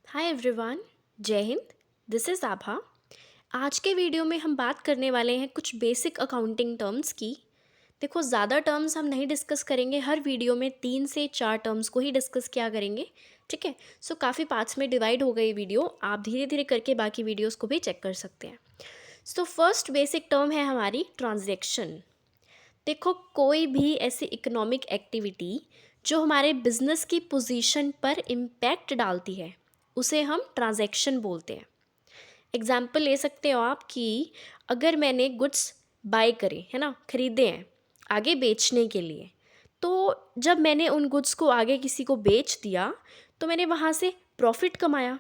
Hi everyone. जय Hind. This is आभा। आज के वीडियो में हम बात करने वाले हैं कुछ बेसिक अकाउंटिंग टर्म्स की। देखो, ज़्यादा टर्म्स हम नहीं डिस्कस करेंगे, हर वीडियो में 3 से 4 टर्म्स को ही डिस्कस किया करेंगे। ठीक है। सो काफ़ी पार्ट्स में डिवाइड हो गई वीडियो, आप धीरे धीरे करके बाकी वीडियोस को भी चेक कर सकते हैं। सो फर्स्ट बेसिक टर्म है हमारी ट्रांजैक्शन। देखो, कोई भी ऐसी इकोनॉमिक एक्टिविटी जो हमारे बिजनेस की पोजीशन पर इम्पैक्ट डालती है उसे हम ट्रांजैक्शन बोलते हैं। एग्जाम्पल ले सकते हो आप कि अगर मैंने गुड्स बाय करे, है ना, खरीदे हैं आगे बेचने के लिए, तो जब मैंने उन गुड्स को आगे किसी को बेच दिया तो मैंने वहाँ से प्रॉफिट कमाया।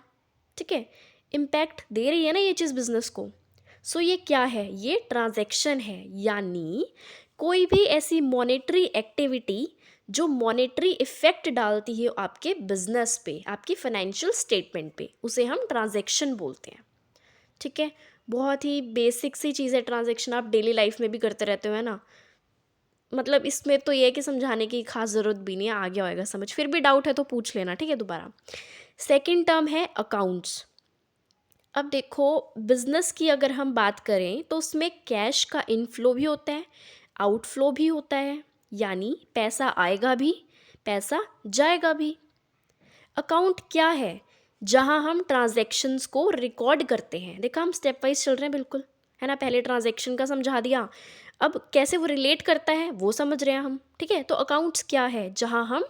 ठीक है। इम्पैक्ट दे रही है ना ये चीज़ बिजनेस को। सो ये क्या है? ये ट्रांजैक्शन है, यानी कोई भी ऐसी मॉनेटरी एक्टिविटी जो मॉनेटरी इफेक्ट डालती है आपके बिजनेस पे, आपकी फाइनेंशियल स्टेटमेंट पे, उसे हम ट्रांजैक्शन बोलते हैं। ठीक है। बहुत ही बेसिक सी चीज़ है ट्रांजैक्शन, आप डेली लाइफ में भी करते रहते हो, है ना। मतलब इसमें तो ये है कि समझाने की खास ज़रूरत भी नहीं है, आ गया होगा समझ। फिर भी डाउट है तो पूछ लेना, ठीक है, दोबारा। सेकंड टर्म है अकाउंट्स। अब देखो, बिजनेस की अगर हम बात करें तो उसमें कैश का इनफ्लो भी होता है, आउटफ्लो भी होता है, यानी पैसा आएगा भी, पैसा जाएगा भी। अकाउंट क्या है? जहां हम ट्रांजैक्शंस को रिकॉर्ड करते हैं। देखा, हम स्टेप वाइज चल रहे हैं बिल्कुल, है ना। पहले ट्रांजैक्शन का समझा दिया, अब कैसे वो रिलेट करता है वो समझ रहे हैं हम। ठीक है। तो अकाउंट्स क्या है? जहां हम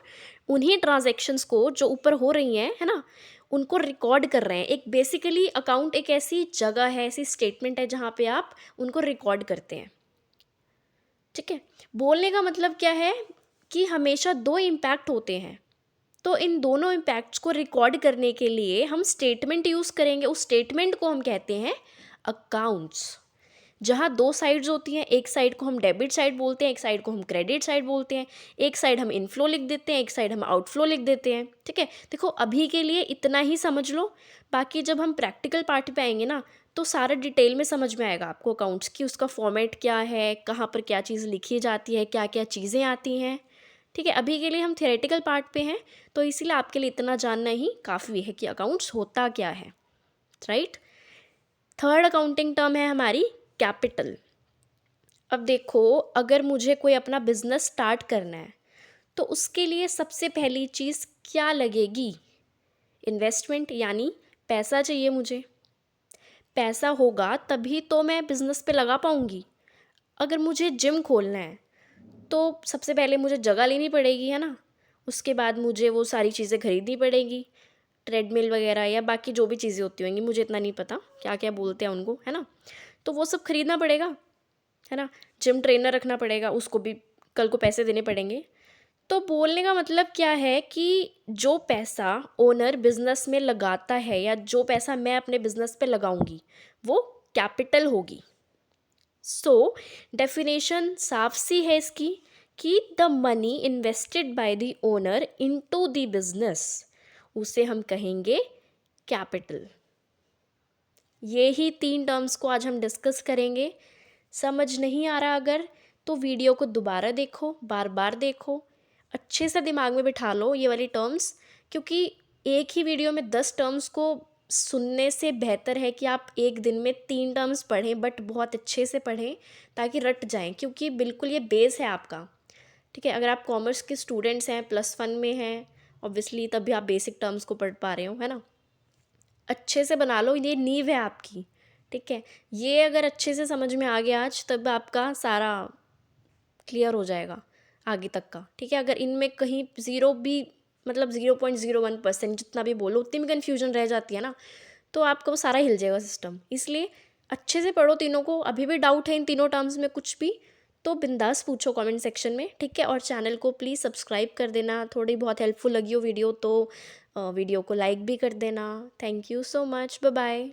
उन्हीं ट्रांजैक्शंस को जो ऊपर हो रही हैं, है ना, उनको रिकॉर्ड कर रहे हैं। एक बेसिकली अकाउंट एक ऐसी जगह है, ऐसी स्टेटमेंट है जहाँ पे आप उनको रिकॉर्ड करते हैं। ठीक है। बोलने का मतलब क्या है कि हमेशा दो इम्पैक्ट होते हैं, तो इन दोनों इम्पैक्ट्स को रिकॉर्ड करने के लिए हम स्टेटमेंट यूज़ करेंगे। उस स्टेटमेंट को हम कहते हैं अकाउंट्स। जहाँ दो साइड्स होती हैं, एक साइड को हम डेबिट साइड बोलते हैं, एक साइड को हम क्रेडिट साइड बोलते हैं। एक साइड हम इनफ्लो लिख देते हैं, एक साइड हम आउटफ्लो लिख देते हैं। ठीक है। देखो, अभी के लिए इतना ही समझ लो, बाकी जब हम प्रैक्टिकल पार्ट पे आएंगे ना तो सारा डिटेल में समझ में आएगा आपको अकाउंट्स की, उसका फॉर्मेट क्या है, कहाँ पर क्या चीज़ लिखी जाती है, क्या क्या चीज़ें आती हैं। ठीक है। अभी के लिए हम थियोरेटिकल पार्ट पे हैं, तो इसीलिए आपके लिए इतना जानना ही काफ़ी है कि अकाउंट्स होता क्या है। राइट। थर्ड अकाउंटिंग टर्म है हमारी कैपिटल। अब देखो, अगर मुझे कोई अपना बिजनेस स्टार्ट करना है तो उसके लिए सबसे पहली चीज़ क्या लगेगी? इन्वेस्टमेंट, यानी पैसा चाहिए मुझे। पैसा होगा तभी तो मैं बिजनेस पे लगा पाऊंगी। अगर मुझे जिम खोलना है तो सबसे पहले मुझे जगह लेनी पड़ेगी, है ना। उसके बाद मुझे वो सारी चीज़ें खरीदनी पड़ेगी, ट्रेडमिल वगैरह या बाकी जो भी चीज़ें होती होंगी, मुझे इतना नहीं पता क्या क्या बोलते हैं उनको, है ना। तो वो सब खरीदना पड़ेगा, है ना। जिम ट्रेनर रखना पड़ेगा, उसको भी कल को पैसे देने पड़ेंगे। तो बोलने का मतलब क्या है कि जो पैसा ओनर बिजनेस में लगाता है या जो पैसा मैं अपने बिजनेस पे लगाऊंगी वो कैपिटल होगी। सो डेफिनेशन साफ सी है इसकी कि the money invested by the owner into the business, उसे हम कहेंगे कैपिटल। ये ही 3 टर्म्स को आज हम डिस्कस करेंगे। समझ नहीं आ रहा अगर, तो वीडियो को दोबारा देखो, बार बार देखो, अच्छे से दिमाग में बिठा लो ये वाली टर्म्स, क्योंकि एक ही वीडियो में 10 टर्म्स को सुनने से बेहतर है कि आप एक दिन में 3 टर्म्स पढ़ें, बट बहुत अच्छे से पढ़ें ताकि रट जाएं, क्योंकि बिल्कुल ये बेस है आपका। ठीक है। अगर आप कॉमर्स के स्टूडेंट्स हैं, +1 में हैं ऑब्वियसली, तभी आप बेसिक टर्म्स को पढ़ पा रहे हो, है ना। अच्छे से बना लो, ये नींव है आपकी। ठीक है। ये अगर अच्छे से समझ में आ गया आज, तब आपका सारा क्लियर हो जाएगा आगे तक का। ठीक है। अगर इनमें कहीं ज़ीरो भी, मतलब 0.01% जितना भी बोलो, उतनी भी कन्फ्यूजन रह जाती है ना, तो आपका वो सारा हिल जाएगा सिस्टम। इसलिए अच्छे से पढ़ो तीनों को। अभी भी डाउट है इन तीनों टर्म्स में कुछ भी, तो बिंदास पूछो कमेंट सेक्शन में। ठीक है। और चैनल को प्लीज़ सब्सक्राइब कर देना, थोड़ी बहुत हेल्पफुल लगी हो वीडियो तो वीडियो को लाइक भी कर देना। Thank you so much. Bye bye.